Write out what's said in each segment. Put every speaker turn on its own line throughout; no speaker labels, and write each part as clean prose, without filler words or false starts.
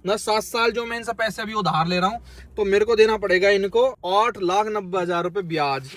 ना 7 साल जो मैं इनसे पैसे अभी उधार ले रहा हूँ, तो मेरे को देना पड़ेगा इनको 8,90,000 रुपए ब्याज।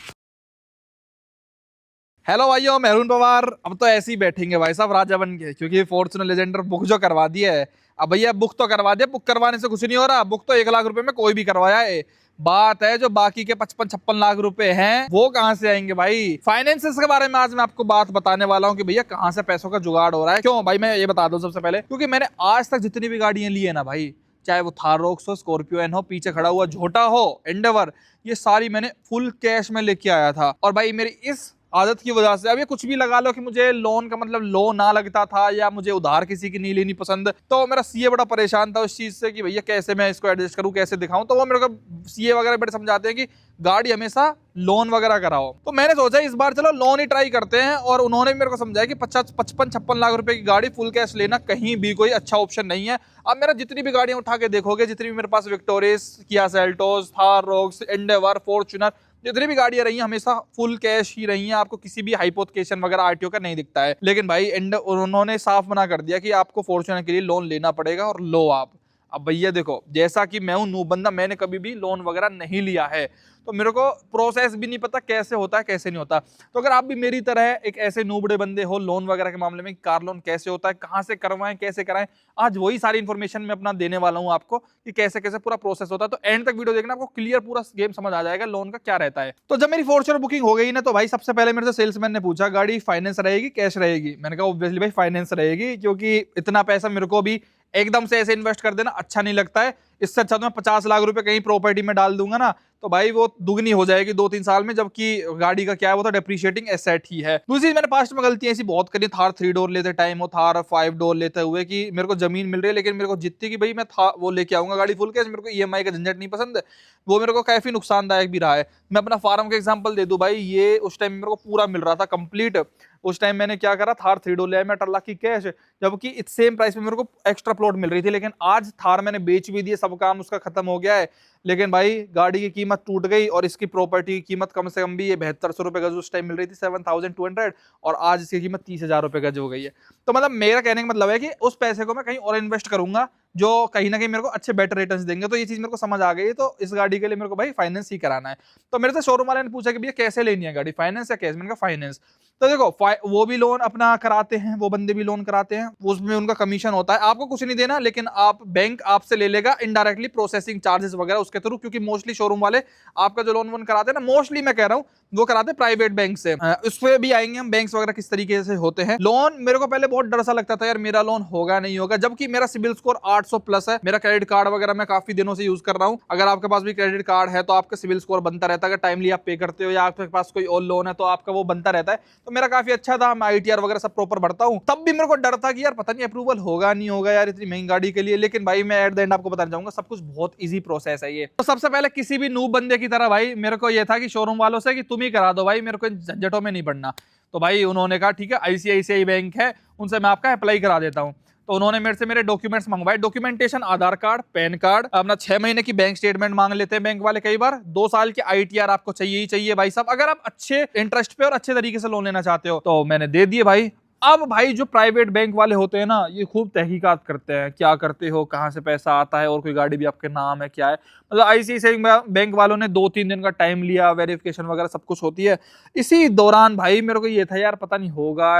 हेलो भाइयों, मैं अरुण पवार। अब तो ऐसे ही बैठेंगे भाई साहब राजा बन के, क्योंकि फॉर्च्यूनर लेजेंडर बुक जो करवा दिया है। अब भैया बुक तो करवा दिया, बुक करवाने से कुछ नहीं हो रहा। बुक तो 1 लाख रुपए में कोई भी करवाया है। बात है जो बाकी के 55-56 लाख रुपए हैं वो कहाँ से आएंगे भाई। फाइनेंसेस के बारे में आज मैं आपको बात बताने वाला हूँ कि भैया कहाँ से पैसों का जुगाड़ हो रहा है। क्यों भाई, मैं ये बता दूं सबसे पहले, क्योंकि मैंने आज तक जितनी भी गाड़ियां ली है ना भाई, चाहे वो थार रोक्स हो, स्कॉर्पियो एन हो, पीछे खड़ा हुआ झोटा हो, एंडेवर, ये सारी मैंने फुल कैश में लेके आया था। और भाई मेरी इस आदत की वजह से अब ये कुछ भी लगा लो कि मुझे लोन का मतलब लोन ना लगता था या मुझे उधार किसी की नहीं लेनी पसंद, तो मेरा सीए बड़ा परेशान था उस चीज से कि भैया कैसे मैं इसको एडजस्ट करूं, कैसे दिखाऊं। तो वो मेरे को सीए वगैरह बड़े समझाते हैं कि गाड़ी हमेशा लोन वगैरह कराओ। तो मैंने सोचा इस बार चलो लोन ही ट्राई करते हैं, और उन्होंने भी मेरे को समझाया कि 55-56 लाख रुपए की गाड़ी फुल कैश लेना कहीं भी कोई अच्छा ऑप्शन नहीं है। अब मेरा जितनी भी गाड़ियां उठा के देखोगे, जितनी भी मेरे पास Victoris, Kia Seltos, Thar rocks, Endeavour, Fortuner, जितनी भी गाड़ियां रही हैं हमेशा फुल कैश ही रही हैं। आपको किसी भी हाइपोथेकेशन वगैरह आरटीओ का नहीं दिखता है। लेकिन भाई उन्होंने साफ मना कर दिया कि आपको फॉर्च्यूनर के लिए लोन लेना पड़ेगा, और लो आप। अब भैया देखो, जैसा कि मैं हूं नूब बंदा, मैंने कभी भी लोन वगैरह नहीं लिया है, तो मेरे को प्रोसेस भी नहीं पता कैसे होता है कैसे नहीं होता। तो अगर आप भी मेरी तरह एक ऐसे नूबड़े बंदे हो लोन वगैरह के मामले में, कार लोन कैसे होता है, कहां से करवाएं, कैसे कराएं, आज वही सारी इन्फॉर्मेशन मैं अपना देने वाला हूं आपको कि कैसे कैसे पूरा प्रोसेस होता है। तो एंड तक वीडियो देखना, आपको क्लियर पूरा गेम समझ आ जाएगा लोन का क्या रहता है। तो जब मेरी फॉर्च्यूनर बुकिंग हो गई ना, तो भाई सबसे पहले मेरे से सेल्समैन ने पूछा गाड़ी फाइनेंस रहेगी कैश रहेगी। मैंने कहा ऑब्वियसली भाई फाइनेंस रहेगी, क्योंकि इतना पैसा मेरे को भी एकदम से ऐसे इन्वेस्ट कर देना अच्छा नहीं लगता है। इससे अच्छा तो मैं 50 लाख रुपए कहीं प्रॉपर्टी में डाल दूंगा ना, तो भाई वो दुगनी हो जाएगी 2-3 साल में, जबकि गाड़ी का क्या है, वो तो डेप्रिशिएटिंग एसेट ही है। दूसरी मैंने पास्ट में गलती ऐसी बहुत करी, थार 3 डोर लेते टाइम हो, थार 5 डोर लेते हुए, कि मेरे को जमीन मिल रही है लेकिन मेरे को जितनी की भाई मैं था वो लेके आऊंगा गाड़ी फुल कैश, मेरे को ईएमआई का झंझट नहीं पसंद। वो मेरे को काफी नुकसानदायक भी रहा है। मैं अपना फार्म का एग्जांपल दे दूं भाई, ये उस टाइम मेरे को पूरा मिल रहा था कंप्लीट। उस टाइम मैंने क्या करा, थार 3 डोर ले आया मैं 18 लाख की कैश, जबकि इस सेम प्राइस में मेरे को एक्स्ट्रा प्लॉट मिल रही थी। लेकिन आज थार मैंने बेच भी दी, सब काम उसका खत्म हो गया है, लेकिन भाई गाड़ी की कीमत टूट गई, और इसकी प्रॉपर्टी की कीमत कम से कम भी ये 7200 रुपए गज उस टाइम मिल रही थी, 7200, और आज इसकी कीमत 30,000 रुपए गज हो गई है। तो मतलब मेरा कहने का मतलब है कि उस पैसे को मैं कहीं और इन्वेस्ट करूंगा जो कहीं ना कहीं मेरे को अच्छे बेटर रिटर्न्स देंगे। तो ये चीज मेरे को समझ आ गई है। तो इस गाड़ी के लिए मेरे को भाई फाइनेंस ही कराना है। तो मेरे से शोरूम वाले ने पूछा कि भैया कैसे लेनी है गाड़ी, फाइनेंस या कैश। मैंने कहा फाइनेंस। तो देखो वो भी लोन अपना कराते हैं, वो बंदे भी लोन कराते हैं, उसमें उनका कमीशन होता है, आपको कुछ नहीं देना, लेकिन आप बैंक आपसे ले लेगा इनडायरेक्टली प्रोसेसिंग चार्जेस वगैरह उसके थ्रू, क्योंकि मोस्टली शोरूम वाले आपका जो लोन वोन कराते हैं ना, मोस्टली मैं कह रहा हूँ वो कराते हैं प्राइवेट बैंक से। उस पे भी आएंगे हम, बैंक्स वगैरह किस तरीके से होते हैं। लोन मेरे को पहले बहुत डर सा लगता था यार, मेरा लोन होगा नहीं होगा, जबकि मेरा सिबिल स्कोर 800 प्लस है। मेरा क्रेडिट कार्ड वगैरह मैं काफी दिनों से यूज कर रहा हूँ। अगर आपके पास भी क्रेडिट कार्ड है तो आपका सिबिल स्कोर बनता रहता है, अगर टाइमली आप पे करते हो या आपके पास कोई और लोन है तो आपका वो बनता रहता है। तो मेरा काफी अच्छा था, मैं आईटीआर वगैरह सब प्रॉपर भरता हूँ। तब भी मेरे को डर था कि यार पता नहीं अप्रूवल होगा नहीं होगा यार इतनी महंगी गाड़ी के लिए। लेकिन भाई मैं एट द एंड आपको बताना चाहूंगा सब कुछ बहुत इजी प्रोसेस है ये। तो सबसे पहले किसी भी नूब बंदे की तरह भाई मेरे को ये था कि शोरूम वालों से कि तुम ही करा दो भाई, मेरे को झंझटों में नहीं पड़ना। तो भाई उन्होंने कहा ठीक है, आईसीआईसीआई बैंक है, उनसे मैं आपका अप्लाई करा देता हूँ। तो उन्होंने मेरे से मेरे डॉक्यूमेंट्स मंगवाए, डॉक्यूमेंटेशन आधार कार्ड, पैन कार्ड, अपना 6 महीने की बैंक स्टेटमेंट मांग लेते हैं बैंक वाले कई बार, 2 साल की आईटीआर आपको चाहिए ही चाहिए भाई साहब, अगर आप अच्छे इंटरेस्ट पे और अच्छे तरीके से लोन लेना चाहते हो। तो मैंने दे दिए भाई। अब भाई जो प्राइवेट बैंक वाले होते हैं ना, ये खूब तहकीकात करते हैं, क्या करते हो, कहां से पैसा आता है, और कोई गाड़ी भी आपके नाम है क्या है। मतलब आईसीआईसीआई बैंक वालों ने 2-3 दिन का टाइम लिया, वेरिफिकेशन वगैरह सब कुछ होती है। इसी दौरान भाई मेरे को ये था यार पता नहीं होगा,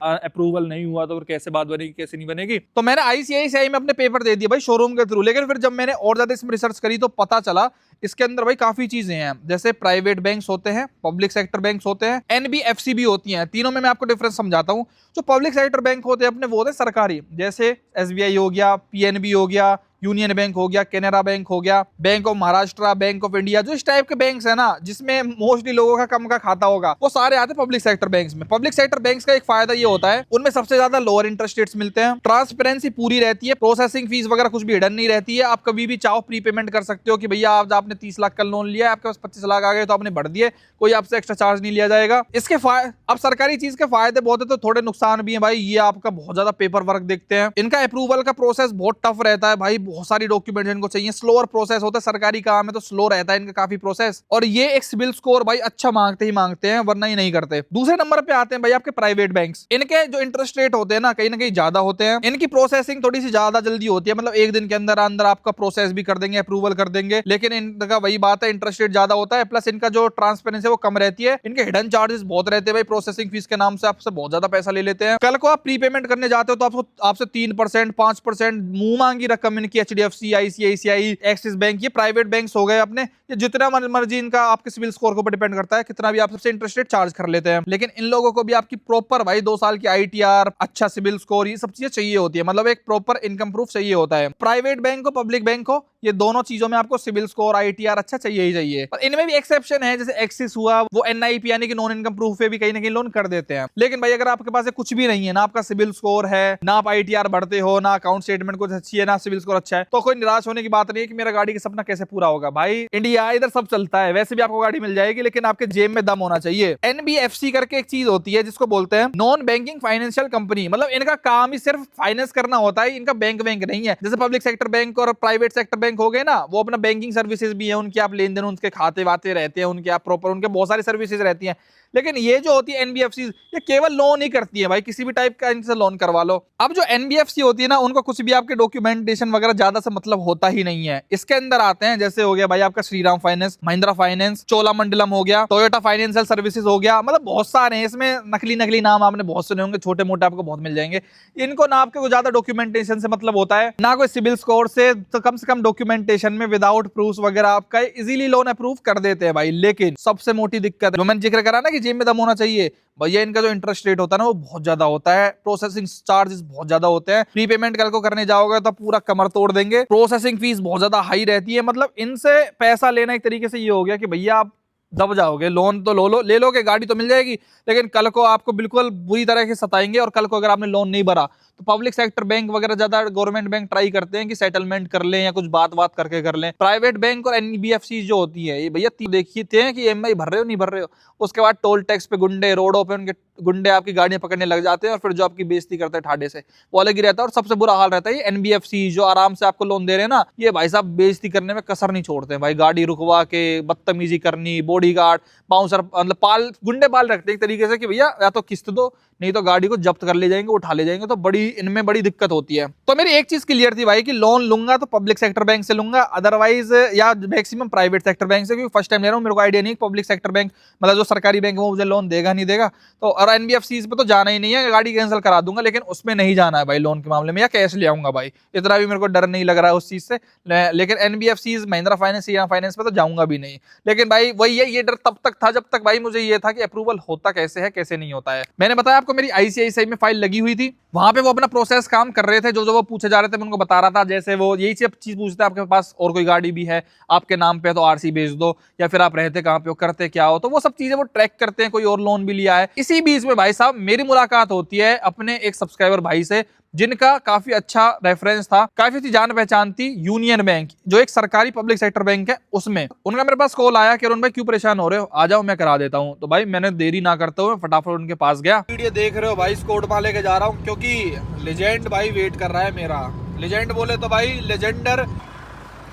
अप्रूवल नहीं हुआ तो फिर कैसे बात बनेगी कैसे नहीं बनेगी। तो मैंने आईसीआईसीआई में अपने पेपर दे दिए भाई शोरूम के थ्रू। लेकिन फिर जब मैंने और ज्यादा इसमें रिसर्च करी तो पता चला इसके अंदर भाई काफी चीजें हैं, जैसे प्राइवेट बैंक्स होते हैं, पब्लिक सेक्टर बैंक्स होते हैं, एनबीएफसी भी होती हैं। तीनों में मैं आपको डिफरेंस समझाता हूं। जो पब्लिक सेक्टर बैंक होते हैं अपने वो होते हैं सरकारी, जैसे एसबीआई हो गया, पीएनबी हो गया, यूनियन बैंक हो गया, कैनरा बैंक हो गया, bank of Maharashtra, bank of India, जो इस टाइप के बैंक्स है ना जिसमें मोस्टली लोगों का कम का खाता होगा, वो सारे आते हैं पब्लिक सेक्टर बैंक्स में। पब्लिक सेक्टर बैंक्स का एक फायदा ये होता है उनमें सबसे ज्यादा लोअर इंटरेस्ट रेट्स मिलते हैं, ट्रांसपेरेंसी पूरी रहती है, प्रोसेसिंग फीस वगैरह कुछ भी हिडन नहीं रहती है, आप कभी भी चाहो प्रीपेमेंट कर सकते हो कि भैया आप आपने 30 लाख का लोन लिया, आपके पास 25 लाख आ गए तो आपने भर दिए, कोई आपसे एक्स्ट्रा चार्ज नहीं लिया जाएगा। इसके अब सरकारी चीज के फायदे बहुत है तो थोड़े नुकसान भी है भाई। ये आपका बहुत ज्यादा पेपर वर्क देखते हैं, इनका अप्रूवल का प्रोसेस बहुत टफ रहता है भाई, बहुत सारी डॉक्यूमेंट इनको चाहिए, स्लोअर प्रोसेस होता है, सरकारी काम है तो स्लो रहता है इनका काफी प्रोसेस। और ये एक सिविल स्कोर भाई अच्छा मांगते ही मांगते हैं, वरना ही नहीं करते। दूसरे नंबर पे आते हैं भाई आपके प्राइवेट बैंक्स। इनके जो इंटरेस्ट रेट होते हैं ना कहीं ज्यादा होते हैं, इनकी प्रोसेसिंग थोड़ी सी ज्यादा जल्दी होती है, मतलब एक दिन के अंदर अंदर आपका प्रोसेस भी कर देंगे, अप्रूवल कर देंगे। लेकिन इनका वही बात है, इंटरेस्ट रेट ज्यादा होता है, प्लस इनका जो ट्रांसपेरेंसी है वो कम रहती है। इनके हिडन चार्जेस बहुत रहते हैं भाई, प्रोसेसिंग फीस के नाम से आपसे बहुत ज्यादा पैसा ले लेते हैं। कल को आप प्रीपेमेंट करने जाते हो तो आपसे 3%, 5% मुंह मांगी रकम इनकी HDFC, ICICI, एक्सिस बैंक, ये प्राइवेट बैंक हो गए अपने, ये जितना मर्जी इनका आपके सिविल स्कोर के ऊपर डिपेंड करता है कितना भी आप सबसे इंटरेस्ट रेट चार्ज कर लेते हैं। लेकिन इन लोगों को भी आपकी प्रॉपर भाई 2 साल की ITR, अच्छा सिविल स्कोर, ये सब चीजें चाहिए होती है, मतलब एक प्रॉपर इनकम प्रूफ चाहिए होता है। प्राइवेट बैंक हो, पब्लिक बैंक हो, ये दोनों चीजों में आपको सिविल स्कोर, ITR अच्छा चाहिए ही चाहिए। और इनमें भी एक्सेप्शन है, जैसे एक्सिस हुआ, वो NIP यानी कि नॉन इनकम प्रूफ पे भी कहीं ना कहीं लोन कर देते हैं। लेकिन भाई अगर आपके पास कुछ भी नहीं है, ना आपका सिविल स्कोर है, ना आप ITR भरते हो, ना अकाउंट स्टेटमेंट कुछ अच्छी है, ना सिविल स्कोर अच्छा है, तो कोई निराश होने की बात नहीं है कि मेरा गाड़ी का सपना कैसे पूरा होगा। भाई इंडिया इधर सब चलता है, वैसे भी आपको गाड़ी मिल जाएगी, लेकिन आपके जेब में दम होना चाहिए। NBFC करके एक चीज होती है जिसको बोलते हैं नॉन बैंकिंग फाइनेंशियल कंपनी, मतलब इनका काम ही सिर्फ फाइनेंस करना होता है, इनका बैंक नहीं है। जैसे पब्लिक सेक्टर बैंक और प्राइवेट सेक्टर बैंक हो गए ना, वो अपना बैंकिंग सर्विसेज भी है, उनकी आप लेन देन, उनके खाते वाते रहते हैं, उनके आप प्रॉपर, उनके बहुत सारी सर्विसेज रहती हैं। लेकिन ये जो होती है NBFC, ये केवल लोन ही करती है भाई, किसी भी टाइप का इनसे लोन करवा लो। अब जो NBFC होती है ना, उनको कुछ भी आपके डॉक्यूमेंटेशन वगैरह ज्यादा से मतलब होता ही नहीं है। इसके अंदर आते हैं, जैसे हो गया भाई आपका श्रीराम फाइनेंस, महिंद्रा फाइनेंस, चोलामंडलम हो गया, टोयोटा फाइनेंशियल सर्विसेज हो गया, मतलब बहुत सारे हैं इसमें, नकली नाम आपने बहुत सुने होंगे, छोटे मोटे आपको बहुत मिल जाएंगे। इनको ना आपके ज्यादा डॉक्यूमेंटेशन से मतलब होता है, ना कोई सिविल स्कोर से, तो कम से कम डॉक्यूमेंटेशन में विदाउट प्रूफ वगैरह आपका इजीली लोन अप्रूव कर देते हैं भाई। लेकिन सबसे मोटी दिक्कत जो मैंने जिक्र करा ना कि जेब में दम होना चाहिए, भैया इनका जो इंटरेस्ट रेट होता है ना वो बहुत ज्यादा होता है, प्रोसेसिंग चार्जेस बहुत ज्यादा होते हैं। प्रीपेमेंट कल को करने जाओगे तो पूरा कमर तोड़ देंगे, प्रोसेसिंग फीस बहुत ज्यादा हाई रहती है। मतलब इनसे पैसा लेना एक तरीके से ये हो गया कि भैया आप दब जाओगे, लोन तो ले लोगे, गाड़ी तो मिल जाएगी, लेकिन कल को आपको बिल्कुल बुरी तरह से सताएंगे। और कल को अगर आपने लोन नहीं भरा तो पब्लिक सेक्टर बैंक वगैरह ज्यादा, गवर्नमेंट बैंक ट्राई करते हैं कि सेटलमेंट कर लें या कुछ बात करके कर लें। प्राइवेट बैंक और NBFC जो होती है, ये भैया देखिए थे कि EMI भर रहे हो नहीं भर रहे हो, उसके बाद टोल टैक्स पे गुंडे, रोडों पे उनके गुंडे आपकी गाड़ियां पकड़ने लग जाते हैं और फिर जो आपकी बेइज्जती करते हैं ठाडे से, वो अलग ही रहता है। और सबसे बुरा हाल रहता है ये NBFC जो आराम से आपको लोन दे रहे हैं ना, ये भाई साहब बेइज्जती करने में कसर नहीं छोड़ते हैं भाई, गाड़ी रुकवा के बदतमीजी करनी, बॉडीगार्ड, बाउंसर, मतलब गुंडे पाल रखते हैं एक तरीके से कि भैया या तो किस्त दो, नहीं तो गाड़ी को जब्त कर ले जाएंगे, उठा ले जाएंगे। तो इनमें बड़ी दिक्कत होती है। तो मेरी एक चीज क्लियर थी भाई कि लोन लूंगा तो पब्लिक सेक्टर बैंक से लूंगा, अदरवाइज या मैक्सिमम प्राइवेट सेक्टर बैंक से, क्योंकि फर्स्ट टाइम ले रहा हूँ, मेरे को आइडिया नहीं पब्लिक सेक्टर बैंक मतलब जो सरकारी बैंक है वो मुझे लोन देगा नहीं देगा। तो और NBFC पे तो जाना ही नहीं है, गाड़ी कैंसिल करा दूंगा, लेकिन उसमें नहीं जाना है भाई लोन के मामले में, या कैश ले आऊंगा भाई, इतना भी मेरे को डर नहीं लग रहा है उस चीज से। लेकिन NBFC, Mahindra finance, Shriram finance पे तो जाऊंगा भी नहीं। लेकिन भाई वही है, ये डर तब तक था जब तक भाई मुझे ये था कि अप्रूवल होता कैसे है, कैसे नहीं होता है। मैंने बताया आपको मेरी ICICI में फाइल लगी हुई थी, वहां पे वो अपना प्रोसेस काम कर रहे थे, जो वो पूछे जा रहे थे मैं उनको बता रहा था। जैसे वो यही चीज पूछते आपके पास और कोई गाड़ी भी है आपके नाम पे तो RC भेज दो, या फिर आप रहते कहाँ पे हो, करते क्या हो, तो वो सब चीजें वो ट्रैक करते हैं, कोई और लोन भी लिया है। इसी बीच में भाई साहब मेरी मुलाकात होती है अपने एक सब्सक्राइबर भाई से, जिनका काफी अच्छा रेफरेंस था, काफी अच्छी जान पहचान थी यूनियन बैंक, जो एक सरकारी पब्लिक सेक्टर बैंक है, उसमें। उनका मेरे पास कॉल आया कि अरुण भाई क्यों परेशान हो रहे हो, आ जाओ मैं करा देता हूँ। तो भाई मैंने देरी ना करते हुए फटाफट उनके पास गया। वीडियो देख रहे हो भाई, स्कोट में लेके जा रहा हूँ क्योंकि लेजेंड भाई वेट कर रहा है मेरा। लेजेंड बोले तो भाई लेजेंडर।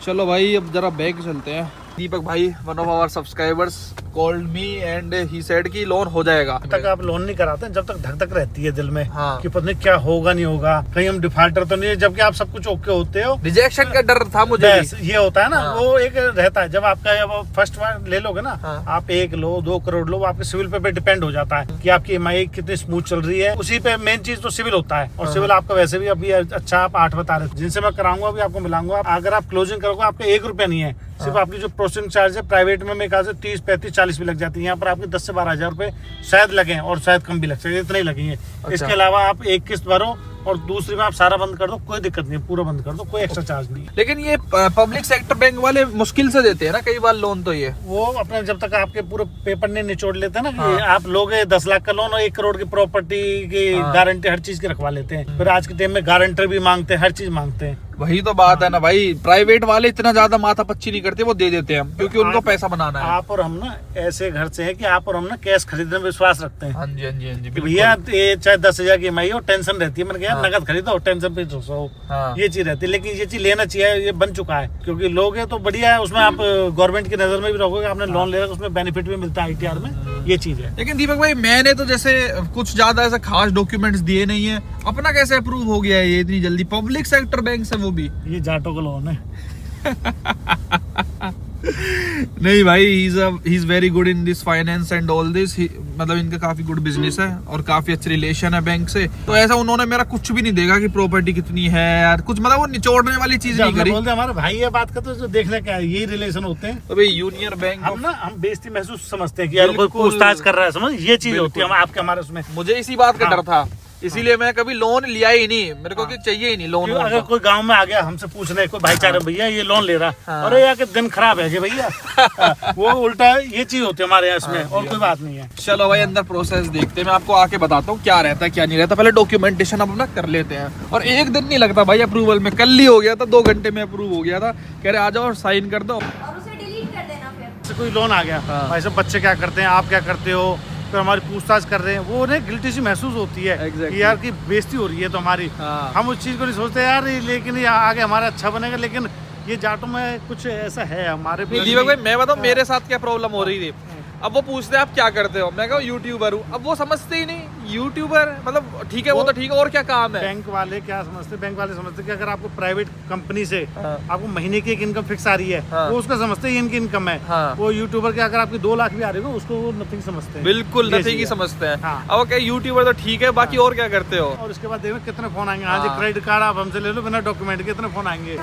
चलो भाई अब जरा बैंक चलते हैं। दीपक भाई, one of our subscribers, called me and he said कि लोन हो जाएगा।
जब तक आप लोन नहीं कराते जब तक धक धक रहती है दिल में,
हाँ।
कि पता नहीं क्या होगा नहीं होगा, कहीं हम डिफॉल्टर तो नहीं है, जबकि आप सब कुछ ओके होते हो।
रिजेक्शन का डर था मुझे भी।
ये होता है ना,
हाँ।
वो एक रहता है। जब आपका फर्स्ट बार ले लोगे ना,
हाँ।
आप 1 लो 2 करोड़ लो, आपके सिविल पे डिपेंड हो जाता है कि आपकी EMI कितनी स्मूथ चल रही है। उसी पे मेन चीज तो सिविल होता है। और सिविल आपका वैसे भी अभी अच्छा, आप 8 बता रहे, जिनसे मैं कराऊंगा अभी आपको मिलाऊंगा। अगर आप क्लोजिंग करोगे आपका 1 रुपया नहीं है, सिर्फ आपकी जो प्रोसेसिंग चार्ज है प्राइवेट में मेरे ख्याल से 30, 35, 40 भी लग जाती है। यहाँ पर आपके 10 से 12 हजार रुपए शायद लगे, और शायद कम भी लग सकते, इतने ही लगेंगे।
अच्छा।
इसके अलावा आप एक किस्त भरो और दूसरी में आप सारा बंद कर दो, कोई दिक्कत नहीं है, पूरा बंद कर दो, कोई एक्स्ट्रा चार्ज नहीं है।
लेकिन ये पब्लिक सेक्टर बैंक वाले मुश्किल से देते हैं ना कई बार लोन, तो ये
वो अपने जब तक आपके पूरे पेपर नहीं निचोड़ लेते हैं ना,
हाँ।
कि आप लोग 10 लाख का लोन और 1 करोड़ की प्रॉपर्टी की
हाँ।
गारंटी हर चीज की रखवा लेते हैं। फिर आज के टाइम में गारंटर भी मांगते हैं, हर चीज मांगते हैं।
वही तो बात है ना भाई, प्राइवेट वाले इतना ज्यादा माथा पच्ची नहीं करते, वो दे देते हैं क्योंकि उनको पैसा बनाना है।
आप और हम ना ऐसे घर से है कि आप और हम ना कैश खरीदने में विश्वास रखते हैं।
हाँ जी, हाँ जी, हाँ जी,
कि भैया ये चाहे 10 हजार की EMI हो, टेंशन रहती है। मैंने कहा आप नगद खरीदो, टेंशन पे सो, ये चीज रहती है। लेकिन ये चीज लेना चाहिए, ये बन चुका है, क्योंकि लोग है तो बढ़िया है, उसमें आप गवर्नमेंट की नजर में भी रहोगे, आपने लोन ले रखा, उसमें बेनिफिट भी मिलता है ITR में, ये चीज है।
लेकिन दीपक भाई मैंने तो जैसे कुछ ज्यादा ऐसे खास डॉक्यूमेंट्स दिए नहीं है, अपना कैसे अप्रूव हो गया है ये इतनी जल्दी? पब्लिक सेक्टर बैंक से, वो भी
ये जाटों का लोन है।
नहीं भाई, he is very good in this finance and all this, मतलब इनका काफी गुड बिजनेस है और काफी अच्छी रिलेशन है बैंक से। तो ऐसा उन्होंने मेरा कुछ भी नहीं देखा कि प्रॉपर्टी कितनी है यार, कुछ मतलब वो निचोड़ने वाली चीज नहीं करी।
बोलते हमारे भाई ये बात करते तो देखने क्या है, यही रिलेशन होते हैं।
तो भाई यूनियन बैंक
हम बेइज्जती महसूस समझते हैं कि यार कोई पूछताछ कर रहा है, समझ, ये चीज होती है हम आपके हमारे उसमें।
मुझे इसी बात का डर था, इसीलिए मैं कभी लोन लिया ही नहीं, मेरे को कि चाहिए ही नहीं लोन।
अगर कोई गांव में आ गया हमसे पूछने, कोई भाईचारा भैया ये लोन ले रहा, अरे यार दिन खराब है भैया, वो उल्टा ये चीज होती है हमारे यहाँ इसमें, और कोई बात नहीं है।
चलो भाई अंदर प्रोसेस देखते हैं, मैं आपको आके बताता हूँ क्या रहता है क्या नहीं रहता। पहले डॉक्यूमेंटेशन अपना कर लेते हैं, और एक दिन नहीं लगता भाई अप्रूवल में, कल ही हो गया था, 2 घंटे में अप्रूव हो गया था। कह रहे आ जाओ और साइन कर दो,
और उसे डिलीट कर देना फिर।
कोई लोन आ गया, भाई साहब बच्चे क्या करते हैं, आप क्या करते हो, तो हमारी पूछताछ कर रहे हैं, वो उन्हें गिल्टी सी महसूस होती है कि यार की बेइज्जती हो रही है तो हमारी। हम उस चीज को नहीं सोचते यार, लेकिन ये आगे हमारा अच्छा बनेगा। लेकिन ये जाटों में कुछ ऐसा है हमारे।
दीपक भाई मैं बताऊँ मेरे साथ क्या प्रॉब्लम हो रही थी। अब वो पूछते हैं आप क्या करते हो, मैं कहूँ यूट्यूबर हूँ। अब वो समझते ही नहीं यूट्यूबर मतलब ठीक है, वो तो ठीक है, और क्या काम है।
बैंक वाले क्या समझते, बैंक वाले समझते कि अगर आपको प्राइवेट कंपनी से आपको महीने की एक इनकम फिक्स आ रही है, वो उसका समझते हैं इनकी इनकम है। वो यूट्यूबर के अगर आपकी 2 लाख भी आ रही है उसको वो नथिंग समझते हैं,
बिल्कुल नथिंग ही समझते हैं। अब क्या यूट्यूबर तो ठीक है, बाकी और क्या करते हो।
और उसके बाद देखो कितने फोन आएंगे, हाँ जी क्रेडिट कार्ड आप हमसे ले लो बिना डॉक्यूमेंट के, कितने फोन आएंगे।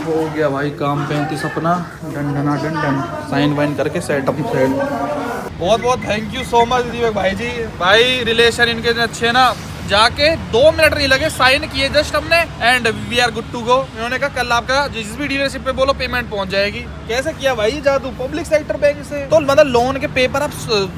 हो गया भाई काम 35 अपना, done done done done, sign वाइन करके सेटअप सेट। बहुत बहुत thank you so much Deepak भाई जी, भाई रिलेशन इनके अच्छे हैं ना। जाके 2 मिनट नहीं लगे, साइन किए जस्ट हमने, and we are good to go. इन्होंने कहा कल आपका जिस भी डीलरशिप पे बोलो पेमेंट पहुंच जाएगी। कैसे किया भाई जादू, पब्लिक सेक्टर बैंक से। तो मतलब लोन के पेपर आप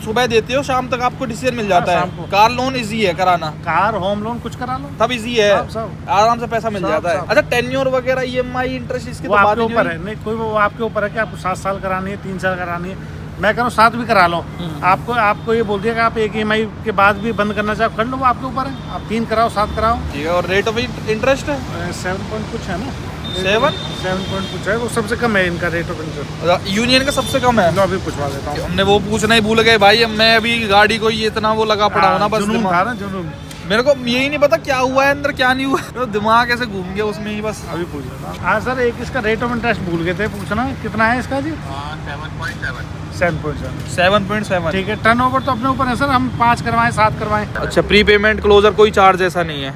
सुबह देते हो, शाम तक आपको डिसीजन मिल जाता है। कार लोन इजी है कराना,
कार होम लोन कुछ करा लो
सब इजी है, आराम से पैसा मिल जाता है। अच्छा टेन्योर वगैरह EMI इंटरेस्ट इसके तो
आपके ऊपर है, नहीं कोई वो आपके ऊपर है कि आपको 7 साल करानी है, 3 साल करानी है। मैं कह रहा हूँ 7 भी करा लो, आपको ये बोल दिया कि आप एक EMI के बाद भी बंद करना चाहो कर लो, वो आपके ऊपर है। आप 3 कराओ 7 कराओ, ठीक है। और रेट ऑफ इंटरेस्ट 7 पॉइंट कुछ है ना, 7 पॉइंट कुछ है, वो सबसे कम है इनका रेट ऑफ इंटरेस्ट।
यूनियन का सबसे कम है।
अभी पूछवा देता हूँ,
हमने वो पूछना ही भूल गए भाई। मैं अभी गाड़ी को ये इतना वो लगा पड़ा हूँ ना, बस
जुनून था ना, जुनून।
मेरे को यही नहीं पता क्या हुआ है अंदर क्या नहीं हुआ, तो दिमाग ऐसे घूम गया उसमें ही बस।
अभी पूछ रहा था। हाँ सर, एक इसका रेट ऑफ इंटरेस्ट भूल गए थे पूछना, कितना है इसका जी? 7.7। ठीक है, टर्नओवर तो अपने ऊपर है सर, हम 5 करवाएं 7 करवाएं।
अच्छा प्री पेमेंट क्लोजर कोई चार्ज ऐसा नहीं है?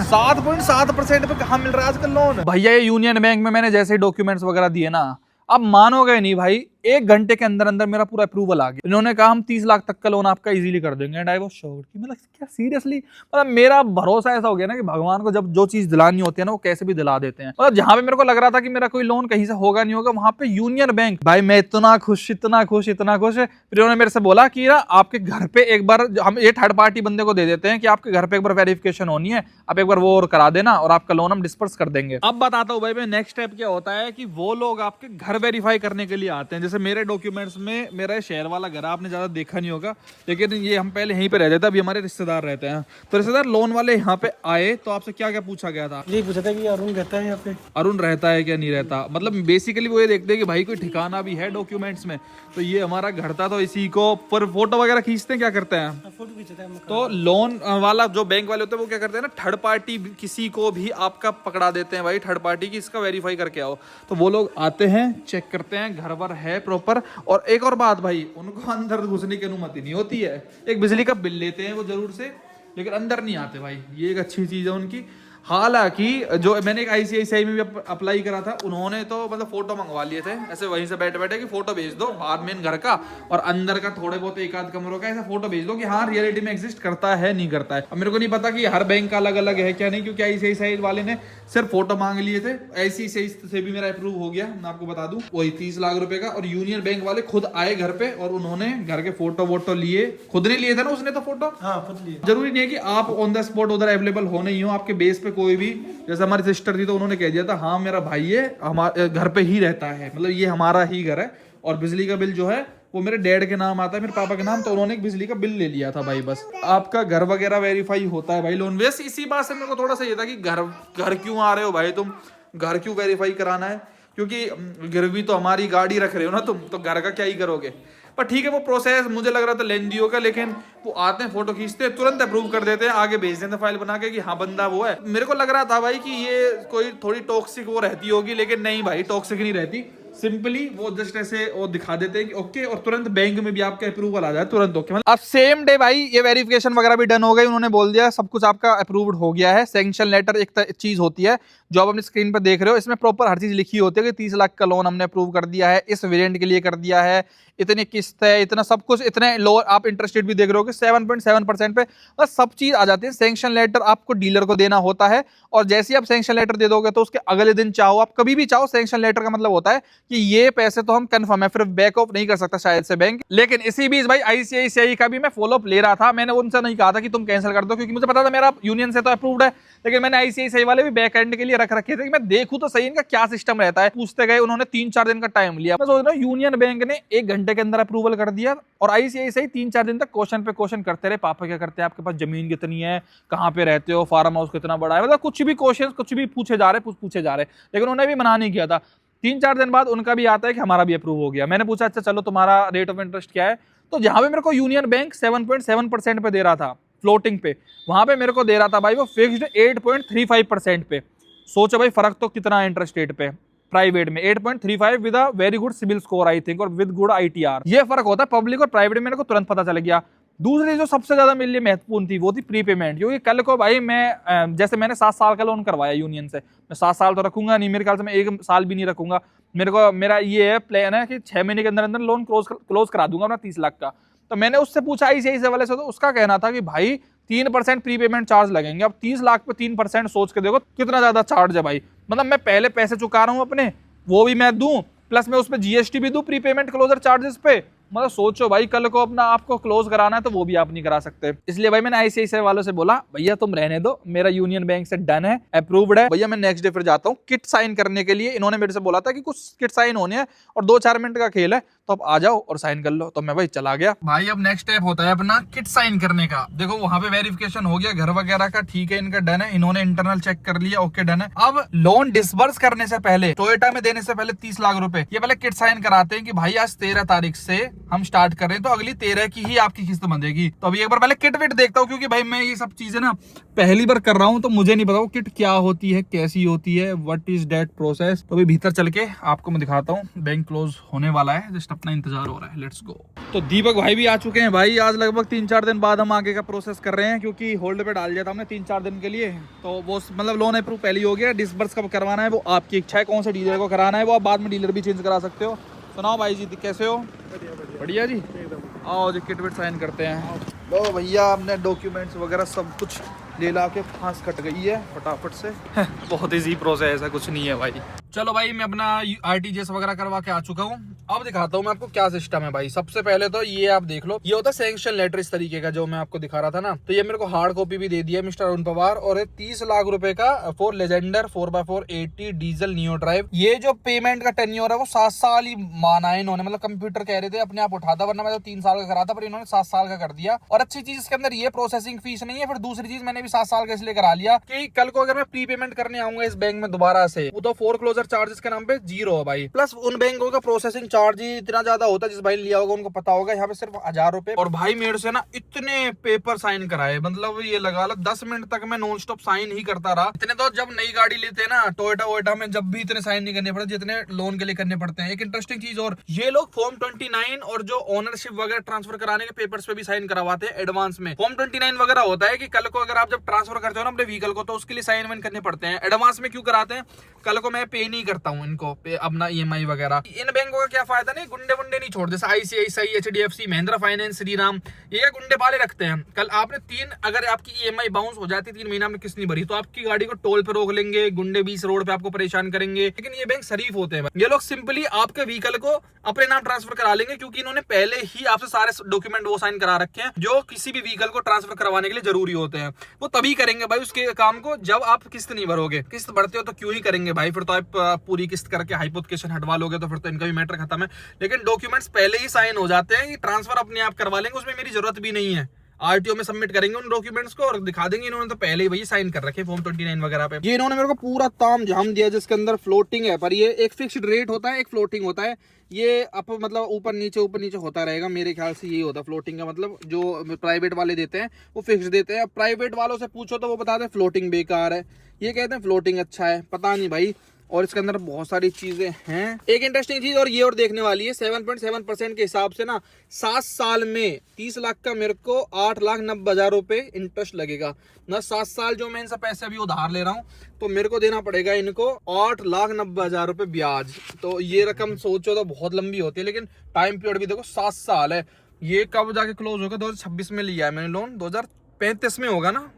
7.7% पे कहाँ मिल रहा है आजकल लोन भैया। ये यूनियन बैंक में मैंने जैसे डॉक्यूमेंट्स वगैरह दिए ना, अब मानोगे नहीं भाई, 1 घंटे के अंदर अंदर मेरा पूरा अप्रूवल आ गया। इन्होंने कहा हम 30 लाख तक का लोन आपका इजीली कर देंगे, एंड आई वाज श्योर कि मतलब क्या सीरियसली, मतलब मेरा भरोसा ऐसा हो गया ना कि भगवान को जब जो चीज दिलानी होती है ना वो कैसे भी दिला देते हैं। मतलब जहां पे मेरे को लग रहा था कि मेरा कोई लोन कहीं से होगा नहीं होगा, वहां पे यूनियन बैंक, भाई मैं इतना खुश इतना खुश इतना खुश। फिर उन्होंने मेरे से बोला कि ना आपके घर पे एक बार हम ये थर्ड पार्टी बंदे को दे देते हैं कि आपके घर पे एक बार वेरिफिकेशन होनी है, आप एक बार वो और करा देना और आपका लोन हम डिस्पर्स कर देंगे। अब बताता हूँ भाई मैं नेक्स्ट स्टेप क्या होता है कि वो लोग आपके घर वेरीफाई करने के लिए आते हैं। जैसे मेरे डॉक्यूमेंट्स में मेरा शहर वाला घर आपने ज्यादा देखा नहीं होगा, लेकिन ये हम पहले यहीं पे रहते थे, अभी हमारे रिश्तेदार रहते हैं। तो रिश्तेदार लोन वाले यहाँ पे आए तो आपसे क्या क्या पूछा गया था?
ये पूछा था कि अरुण रहता है यहाँ पे,
अरुण रहता है क्या नहीं रहता, मतलब बेसिकली वो ये देखते हैं कि भाई कोई ठिकाना भी है डॉक्यूमेंट्स में। तो ये हमारा घर था, तो इसी को पर फोटो वगैरह खींचते हैं, क्या करते हैं
फोटो खींचते हैं।
तो लोन वाला जो बैंक वाले होते हैं वो क्या करते हैं ना, थर्ड पार्टी किसी को भी आपका पकड़ा देते हैं, भाई थर्ड पार्टी की इसका वेरीफाई करके आओ। तो वो लोग आते हैं, चेक करते हैं घर पर है प्रॉपर। और एक और बात भाई, उनको अंदर घुसने की अनुमति नहीं होती है। एक बिजली का बिल लेते हैं वो जरूर से, लेकिन अंदर नहीं आते भाई, ये एक अच्छी चीज है उनकी। हालांकि जो मैंने एक ICICI में भी अप्लाई करा था, उन्होंने तो मतलब फोटो मंगवा लिए थे ऐसे वहीं से बैठे बैठे कि फोटो भेज दो बाहर मेन घर का और अंदर का थोड़े बहुत एक आध कमरों का ऐसा फोटो भेज दो कि हाँ रियलिटी में एग्जिस्ट करता है नहीं करता है। अब मेरे को नहीं पता कि हर बैंक का अलग अलग है क्या नहीं, क्योंकि ICICI वाले ने सिर्फ फोटो मांग लिए थे। ICICI से भी मेरा अप्रूव हो गया, मैं आपको बता दूं, वही 30 लाख रुपए का। और यूनियन बैंक वाले खुद आए घर पे और उन्होंने घर के फोटो वोटो लिए, खुद ने लिए थे ना उसने तो फोटो। हाँ खुद लिए। जरूरी नहीं है कि आप ऑन द स्पॉट उधर अवेलेबल हो नहीं हो, आपके बेस पे कोई भी, जैसे हमारी सिस्टर थी तो उन्होंने कह दिया था हाँ मेरा भाई है, हमारे घर पे ही रहता है, मतलब ये हमारा ही घर है और बिजली का बिल जो है वो मेरे डैड के नाम आता है, मेरे पापा के नाम, तो उन्होंने एक बिजली का बिल ले लिया था भाई। बस आपका घर वगैरह वेरीफाई होता है भाई लोन। वैसे इसी बात से मेरे को थोड़ा सा ये था कि घर क्यों आ रहे हो भाई तुम, घर क्यों वेरीफाई कराना है, क्योंकि गिरवी तो हमारी गाड़ी रख रहे हो ना तुम, तो घर का क्या ही करोगे। पर ठीक है, वो प्रोसेस मुझे लग रहा था लेंदी होगा, लेकिन वो आते हैं, फोटो खींचते हैं, तुरंत अप्रूव कर देते हैं, आगे भेज देते हैं फाइल बना के कि हाँ बंदा वो है। मेरे को लग रहा था भाई कि ये कोई थोड़ी टॉक्सिक वो रहती होगी, लेकिन नहीं भाई, टॉक्सिक नहीं रहती। सिंपली वो जस्ट ऐसे वो दिखा देते हैं कि ओके, और तुरंत बैंक में भी आपका अप्रूवल आ जाए, तुरंत ओके। मतलब अब सेम डे भाई ये वेरिफिकेशन वगैरह भी डन हो गई, उन्होंने बोल दिया सब कुछ आपका अप्रूव्ड हो गया है। सैंक्शन लेटर एक चीज होती है जो आप अपनी स्क्रीन पर देख रहे हो, इसमें प्रॉपर हर चीज लिखी होती है कि 30 लाख का लोन हमने अप्रूव कर दिया है, इस वेरिएंट के लिए कर दिया है, इतनी किस्त है, इतना सब कुछ, इतने लो आप इंटरेस्ट रेट भी देख रहे हो कि 7.7% पे, बस सब चीज आ जाती है। सैंक्शन लेटर आपको डीलर को देना होता है, और जैसे ही आप सैंक्शन लेटर दे दोगे तो उसके अगले दिन चाहो आप कभी भी चाहो, सैंक्शन लेटर का मतलब होता है कि ये पैसे तो हम कंफर्म है, फिर बैक ऑफ नहीं कर सकता शायद से बैंक। लेकिन इसी बीच भाई आईसीआईसीआई का भी मैं फॉलोअप ले रहा था, मैंने उनसे नहीं कहा था कि तुम कैंसिल कर दो, क्योंकि मुझे पता था मेरा यूनियन से तो अप्रूव्ड है, लेकिन मैंने आईसीआईसीआई वाले भी बैक एंड के लिए रख रखे थे कि मैं देखूं तो सही इनका क्या सिस्टम रहता है। पूछते गए, उन्होंने 3-4 दिन का टाइम लिया। मैं सोच रहा हूँ यूनियन बैंक ने 1 घंटे के अंदर अप्रूवल कर दिया, और आईसीआईसीआई 3-4 दिन तक क्वेश्चन पे क्वेश्चन करते रहे, पापा क्या करते हैं, आपके पास जमीन कितनी है, कहाँ पे रहते हो, फार्म हाउस कितना बड़ा है, मतलब कुछ भी क्वेश्चन कुछ भी पूछे जा रहे, लेकिन उन्होंने भी मना नहीं किया था। 3-4 दिन बाद उनका भी आता है कि हमारा भी अप्रूव हो गया। मैंने पूछा अच्छा चलो तुम्हारा रेट ऑफ इंटरेस्ट क्या है, तो जहां पे मेरे को यूनियन बैंक 7.7% पे दे रहा था फ्लोटिंग पे, वहां पे मेरे को दे रहा था भाई वो फिक्स्ड 8.35% पे। सोचो भाई फर्क तो कितना है इंटरेस्ट रेट पे। प्राइवेट में 8.35 with a very good civil score I think, और विद गुड आईटीआर। ये फर्क होता है पब्लिक और प्राइवेट में, मेरे को तुरंत पता चल गया। दूसरी जो सबसे ज्यादा मेरे लिए महत्वपूर्ण थी वो थी प्रीपेमेंट, क्योंकि कल को भाई मैं जैसे मैंने 7 साल का लोन करवाया यूनियन से, मैं 7 साल तो रखूंगा नहीं, मेरे ख्याल से मैं 1 साल भी नहीं रखूंगा। मेरा ये है प्लान है कि 6 महीने के अंदर अंदर लोन क्लोज करा दूंगा अपना 30 लाख का। तो मैंने उससे पूछा आईसीआईसीआई वाले से, तो उसका कहना था कि भाई 3% प्रीपेमेंट चार्ज लगेंगे। अब 30 लाख पे 3% सोच के देखो कितना ज्यादा चार्ज है भाई। मतलब मैं पहले पैसे चुका रहा हूँ अपने, वो भी मैं दूं, प्लस मैं उसमें जीएसटी भी दूं प्रीपेमेंट क्लोजर चार्जेस पे। मतलब सोचो भाई कल को अपना आपको क्लोज कराना है तो वो भी आप नहीं करा सकते। इसलिए भाई मैंने आईसीआईसीआई वालों से बोला भैया तुम रहने दो, मेरा यूनियन बैंक से डन है, अप्रूव्ड है। भैया मैं नेक्स्ट डे फिर जाता हूँ किट साइन करने के लिए। इन्होंने मेरे से बोला था कि कुछ किट साइन होने हैं और 2-4 मिनट का खेल है, तो आप आ जाओ और साइन कर लो। तो मैं भाई चला गया। भाई अब नेक्स्ट स्टेप होता है अपना किट साइन करने का। देखो वहां पे वेरिफिकेशन हो गया घर वगैरह का, ठीक है इनका डन है, इन्होंने इंटरनल चेक कर लिया, ओके डन है। अब लोन डिसबर्स करने से पहले, टोयोटा में देने से पहले 30 लाख रुपए ये पहले किट साइन कराते हैं कि भाई आज 13 तारीख से हम स्टार्ट कर रहे हैं, तो अगली 13 की ही आपकी किस्त बंधेगी। तो अभी एक बार पहले किट विट देखता हूँ, क्योंकि भाई मैं ये सब चीजें ना पहली बार कर रहा हूँ, तो मुझे नहीं पता वो किट क्या होती है, कैसी होती है, व्हाट इज दैट प्रोसेस। तो अभी भीतर चल के आपको मैं दिखाता हूँ। बैंक क्लोज होने वाला है, जस्ट अपना इंतजार हो रहा है, लेट्स गो। तो दीपक भाई भी आ चुके हैं भाई। आज लगभग 3-4 दिन बाद हम आगे का प्रोसेस कर रहे हैं, क्योंकि होल्ड पे डाल दिया था हमने 3-4 दिन के लिए। तो वो मतलब लोन अप्रूव पहले ही हो गया, डिसबर्स कब करवाना है वो आपकी इच्छा है, कौन से डीलर को कराना है वो आप बाद में डीलर भी चेंज करा सकते हो। सुनाओ भाई जी कैसे हो? बढ़िया जी। आओ जी किट विट साइन करते हैं। लो भैया हमने डॉक्यूमेंट्स वगैरह सब कुछ ले ला के फांस कट गई है फटाफट से। बहुत इजी प्रोसेस है, कुछ नहीं है भाई। चलो भाई मैं अपना आरटीजीएस वगैरह करवा के आ चुका हूँ। अब दिखाता हूँ मैं आपको क्या सिस्टम है भाई। सबसे पहले तो ये आप देख लो, ये होता है सैंक्शन लेटर इस तरीके का जो मैं आपको दिखा रहा था ना। तो ये मेरे को हार्ड कॉपी भी दे दिया मिस्टर अरुण पवार, और 30 लाख रुपए का for Legender 4x4 80 diesel neo drive. ये जो पेमेंट का टेन्योर है वो 7 साल ही माना है इन्होंने। मतलब कंप्यूटर कह रहे थे अपने आप उठाता, वरना मैं तो 3 साल का करा था, पर इन्होंने 7 साल का कर दिया। और अच्छी चीज इसके अंदर ये प्रोसेसिंग फीस नहीं है। फिर दूसरी चीज मैंने भी 7 साल का इसलिए करा लिया कि कल को अगर मैं प्री पेमेंट करने आऊंगा इस बैंक में दोबारा से, वो तो फोरक्लोजर चार्जेस के नाम पे 0 है भाई। प्लस उन बैंकों का प्रोसेसिंग चार्ज ही इतना ज्यादा होता है, जिस भाई ने लिया होगा उनको पता होगा। यहाँ पे सिर्फ 1000 रुपए। और भाई मेरे से ना इतने पेपर साइन कराए, मतलब ये लगा लो 10 मिनट तक मैं नॉन स्टॉप साइन ही करता रहा। इतने तो जब नई गाड़ी लेते हैं ना टोयोटा वोयोटा में, जब भी इतने साइन नहीं करने पड़ते जितने लोन के लिए करने पड़ते हैं। एक इंटरेस्टिंग चीज और, ये लोग फॉर्म 29 और जो ओनरशिप वगैरह ट्रांसफर कराने के पेपर्स पे भी साइन करवाते हैं एडवांस में। फॉर्म 29 वगैरह होता है कि कल को अगर आप जब ट्रांसफर करते हो ना अपने व्हीकल को, तो उसके लिए साइन वाइन करने पड़ते हैं। एडवांस में क्यों कराते हैं? कल को मैं पे नहीं करता हूँ इनको अपना ईएमआई वगैरह। इन बैंकों का क्या फायदा नहीं, गुंडे वुंडे नहीं छोड़, जैसे ICICI, HDFC, Mahindra finance, Shriram, ये क्या गुंडे पाले रखते हैं। कल आपने अगर आपकी ईएमआई बाउंस हो जाती 3 महीना में किस्त नहीं भरी, तो आपकी गाड़ी को टोल पे रोक लेंगे गुंडे, 20 रोड पे आपको परेशान करेंगे। लेकिन ये बैंक शरीफ होते हैं, ये लोग सिंपली आपके व्हीकल को अपने नाम ट्रांसफर करा लेंगे, क्योंकि इन्होंने पहले ही आपसे सारे डॉक्यूमेंट वो साइन करा रखे हैं जो किसी भी व्हीकल को ट्रांसफर करवाने के लिए जरूरी होते हैं। वो तभी करेंगे भाई उसके काम को जब आप किस्त नहीं भरोगे। किस्त भरते हो तो क्यों ही करेंगे भाई, फिर तो आप पूरी किस्त करके हाइपोथिकेशन हटवा लोगे तो फिर तो इनका भी मैटर खत्म सिस्टम है, लेकिन डॉक्यूमेंट्स पहले ही साइन हो जाते हैं, ट्रांसफर अपने आप करवा लेंगे, उसमें मेरी जरूरत भी नहीं है। आरटीओ में सबमिट करेंगे उन डॉक्यूमेंट्स को और दिखा देंगे, इन्होंने तो पहले ही वही साइन कर रखे फॉर्म 29 वगैरह पे। ये इन्होंने मेरे को पूरा ताम झाम दिया जिसके अंदर फ्लोटिंग है, पर ये एक फिक्स्ड रेट होता है, एक फ्लोटिंग होता है। ये अप मतलब ऊपर नीचे होता रहेगा, मेरे ख्याल से यही होता है फ्लोटिंग का मतलब। जो प्राइवेट वाले देते हैं वो फिक्स देते हैं, प्राइवेट वालों से पूछो तो वो बताते हैं फ्लोटिंग बेकार है, ये कहते हैं फ्लोटिंग अच्छा है, पता नहीं भाई। और इसके अंदर बहुत सारी चीजें हैं। एक इंटरेस्टिंग चीज और ये और देखने वाली है, 7.7% के हिसाब से ना 7 साल में 30 लाख का मेरे को 8,90,000 रुपए इंटरेस्ट लगेगा ना। 7 साल जो मैं इनसे पैसे अभी उधार ले रहा हूँ तो मेरे को देना पड़ेगा इनको 8,90,000 रुपए ब्याज। तो ये रकम सोचो तो बहुत लंबी होती है, लेकिन टाइम पीरियड भी देखो 7 साल है। ये कब जाके क्लोज होगा? 2026 में लिया है मैंने लोन, 2035 में होगा ना,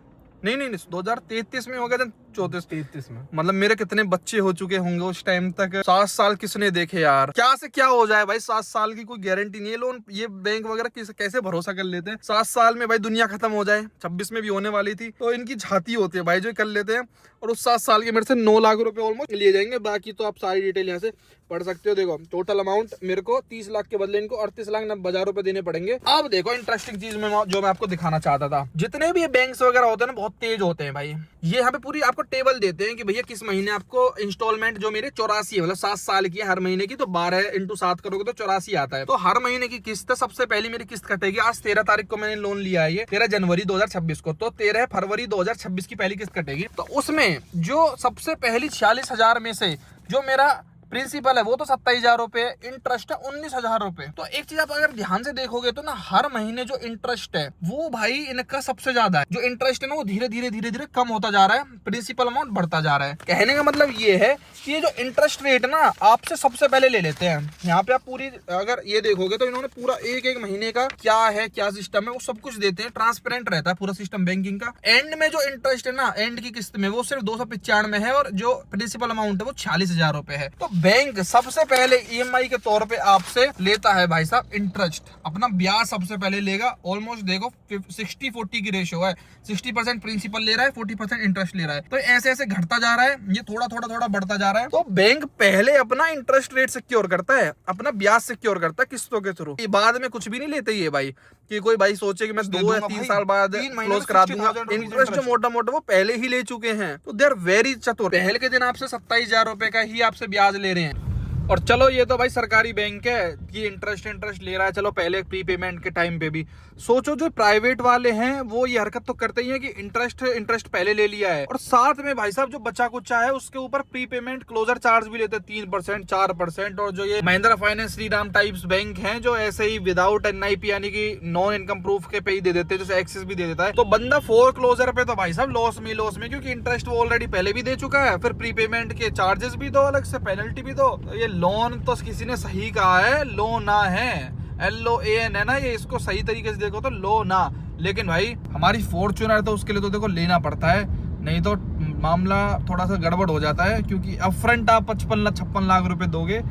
नहीं 2033 में होगा, 34-33 में। मतलब मेरे कितने बच्चे हो चुके होंगे उस टाइम तक। 7 साल किसने देखे यार, क्या से क्या हो जाए भाई। 7 साल की कोई गारंटी नहीं है। लोन ये बैंक वगैरह कैसे भरोसा कर लेते हैं 7 साल में भाई, दुनिया खत्म हो जाए। 26 में भी होने वाली थी, तो इनकी झाती होती है भाई जो कर लेते हैं। और उस 7 साल के मेरे से 9 लाख रुपए ऑलमोस्ट लिए जाएंगे। बाकी तो आप सारी डिटेल यहाँ से पढ़ सकते हो। देखो टोटल अमाउंट मेरे को 30 लाख के बदले इनको 38,90,000 रुपए देने पड़ेंगे। अब देखो इंटरेस्टिंग चीज में जो मैं आपको दिखाना चाहता था, जितने भी ये बैंक्स वगैरह होते हैं ना बहुत तेज होते हैं भाई। ये यहाँ पे पूरी आपको टेबल देते हैं कि भैया किस महीने आपको इंस्टॉलमेंट जो मेरे 84 है, मतलब 7 साल की है हर महीने की, तो 12 × 7 करोगे तो 84 आता है। तो हर महीने की किस्त सबसे पहली मेरी किस्त कटेगी। आज 13 तारीख को मैंने लोन लिया है, ये 13 जनवरी 2026 को, तो 13 फरवरी 2026 की पहली किस्त कटेगी। तो उसमें जो सबसे पहली 46,000 में से जो मेरा प्रिंसिपल है वो तो 27,000 रुपए, इंटरेस्ट है 19,000 रुपए। तो एक चीज आप अगर ध्यान से देखोगे तो ना हर महीने जो इंटरेस्ट है वो भाई इनका सबसे ज्यादा है। जो इंटरेस्ट है ना वो धीरे धीरे कम होता जा रहा है, प्रिंसिपल अमाउंट बढ़ता जा रहा है। कहने का मतलब ये है कि ये जो इंटरेस्ट रेट ना आपसे सबसे पहले ले लेते हैं। यहाँ पे आप पूरी अगर ये देखोगे तो इन्होंने पूरा एक महीने का क्या है क्या सिस्टम है वो सब कुछ देते हैं, ट्रांसपेरेंट रहता है पूरा सिस्टम बैंकिंग का। एंड में जो इंटरेस्ट है ना एंड की किस्त में वो सिर्फ 295 है और जो प्रिंसिपल अमाउंट है वो 46,000 रुपए है। तो बैंक सबसे पहले ईएमआई के तौर पे आपसे लेता है भाई साहब इंटरेस्ट, अपना ब्याज सबसे पहले लेगा। ऑलमोस्ट देखो 60-40 की रेशियो है, 60% प्रिंसिपल ले रहा है, 40% इंटरेस्ट ले रहा है। तो ऐसे ऐसे घटता जा रहा है, ये थोड़ा बढ़ता जा रहा है। तो बैंक पहले अपना इंटरेस्ट रेट सिक्योर करता है, अपना ब्याज सिक्योर करता है किस्तों के थ्रू। बाद में कुछ भी नहीं लेते ये भाई, कि कोई भाई सोचे कि मैं 2 या 3 साल बाद क्लोज करा दूंगा। इंटरेस्ट जो मोटा मोटा वो पहले ही ले चुके हैं, तो दे आर वेरी चतुर। पहले के दिन आपसे 27,000 रुपए का ही आपसे ब्याज ले रहे हैं। और चलो ये तो भाई सरकारी बैंक है कि इंटरेस्ट ले रहा है, चलो पहले प्री पेमेंट के टाइम पे भी सोचो। जो प्राइवेट वाले हैं वो ये हरकत तो करते ही है कि इंटरेस्ट पहले ले लिया है, और साथ में भाई साहब जो बचा कुचा है उसके ऊपर प्री पेमेंट क्लोजर चार्ज भी लेते हैं 3%, 4%। और जो ये Mahindra finance, Shriram types bank हैं जो ऐसे ही विदाउट एनआईपी यानी कि नॉन इनकम प्रूफ के पे ही दे देते हैं, जैसे एक्सिस भी दे देता है। तो बंदा 4 क्लोजर पे तो भाई साहब लॉस में, क्योंकि इंटरेस्ट वो ऑलरेडी पहले भी दे चुका है, फिर प्री पेमेंट के चार्जेस भी दो, अलग से पेनल्टी भी दो। ये लोन तो किसी ने सही कहा है, लोना है, LOAN है ना ये, इसको सही तरीके से देखो तो लोना। लेकिन भाई हमारी फॉर्च्यूनर है तो उसके लिए तो देखो लेना पड़ता है, नहीं तो मामला थोड़ा सा गड़बड़ हो जाता है। क्योंकि अपफ्रंट आप 56 लाख रुपए दोगे,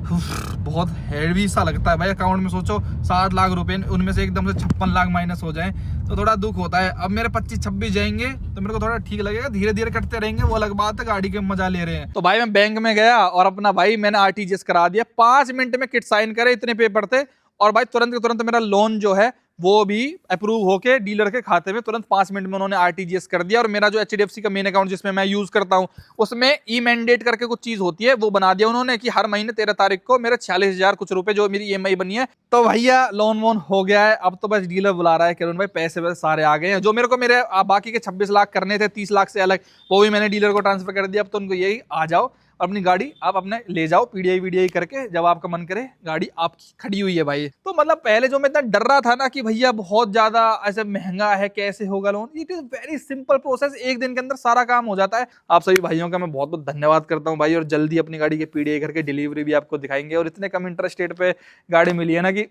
बहुत हैवी सा लगता है भाई। अकाउंट में सोचो 7 लाख रुपए, उनमें से एकदम से 56 लाख माइनस हो जाए तो थोड़ा दुख होता है। अब मेरे 25-26 जाएंगे तो मेरे को थोड़ा ठीक लगेगा, धीरे धीरे करते रहेंगे, वो अलग बात है, गाड़ी के मजा ले रहे हैं। तो भाई मैं बैंक में गया और अपना भाई मैंने RTGS करा दिया, 5 मिनट में किट साइन करे, इतने पेपर थे। और भाई तुरंत के तुरंत मेरा लोन जो है वो भी अप्रूव होके डीलर के खाते में तुरंत 5 मिनट में उन्होंने RTGS कर दिया। और मेरा जो HDFC का मेन अकाउंट जिसमें मैं यूज करता हूं उसमें ई मैंडेट करके कुछ चीज होती है, वो बना दिया उन्होंने कि हर महीने 13 तारीख को मेरे 46,000 कुछ रुपए जो मेरी EMI बनी है। तो भैया लोन वोन हो गया है। अब तो बस डीलर बुला रहा है कि भाई पैसे वैसे सारे आ गए हैं, जो मेरे को मेरे बाकी के 26 लाख करने थे 30 लाख से अलग, वो भी मैंने डीलर को ट्रांसफर कर दिया। अब तो उनको यही आ जाओ अपनी गाड़ी आप अपने ले जाओ, PDI करके जब आपका मन करे, गाड़ी आपकी खड़ी हुई है भाई। तो मतलब पहले जो मैं इतना डर रहा था ना कि भैया बहुत ज्यादा ऐसे महंगा है, कैसे होगा loan, it is very simple process, 1 दिन के अंदर सारा काम हो जाता है। आप सभी भाइयों का मैं बहुत बहुत धन्यवाद करता हूँ भाई। और जल्दी अपनी गाड़ी के PDI करके डिलीवरी भी आपको दिखाएंगे। और इतने कम इंटरेस्ट रेट पे गाड़ी मिली है ना कि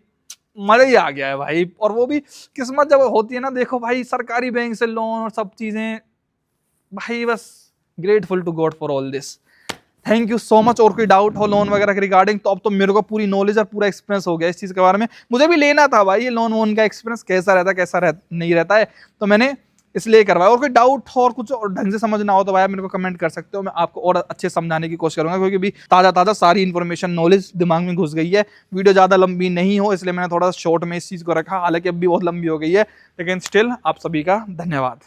मजा ही आ गया है भाई। और वो भी किस्मत जब होती है ना, देखो भाई सरकारी बैंक से लोन और सब चीजें, भाई बस grateful to God for all this, thank you so much. और कोई डाउट हो लोन वगैरह के रिगार्डिंग तो अब तो मेरे को पूरी नॉलेज और पूरा एक्सपीरियंस हो गया इस चीज़ के बारे में। मुझे भी लेना था भाई ये लोन वोन का एक्सपीरियंस कैसा रहता है, नहीं रहता है। तो मैंने इसलिए करवाया। और कोई डाउट और कुछ और ढंग से समझ ना हो तो भाई मेरे को कमेंट कर सकते हो, मैं आपको और अच्छे समझाने की कोशिश करूंगा, क्योंकि भी ताज़ा सारी इन्फॉर्मेशन नॉलेज दिमाग में घुस गई है। वीडियो ज़्यादा लंबी नहीं हो इसलिए मैंने थोड़ा शॉर्ट में इस चीज़ को रखा, हालांकि अब भी बहुत लंबी हो गई है, लेकिन स्टिल आप सभी का धन्यवाद।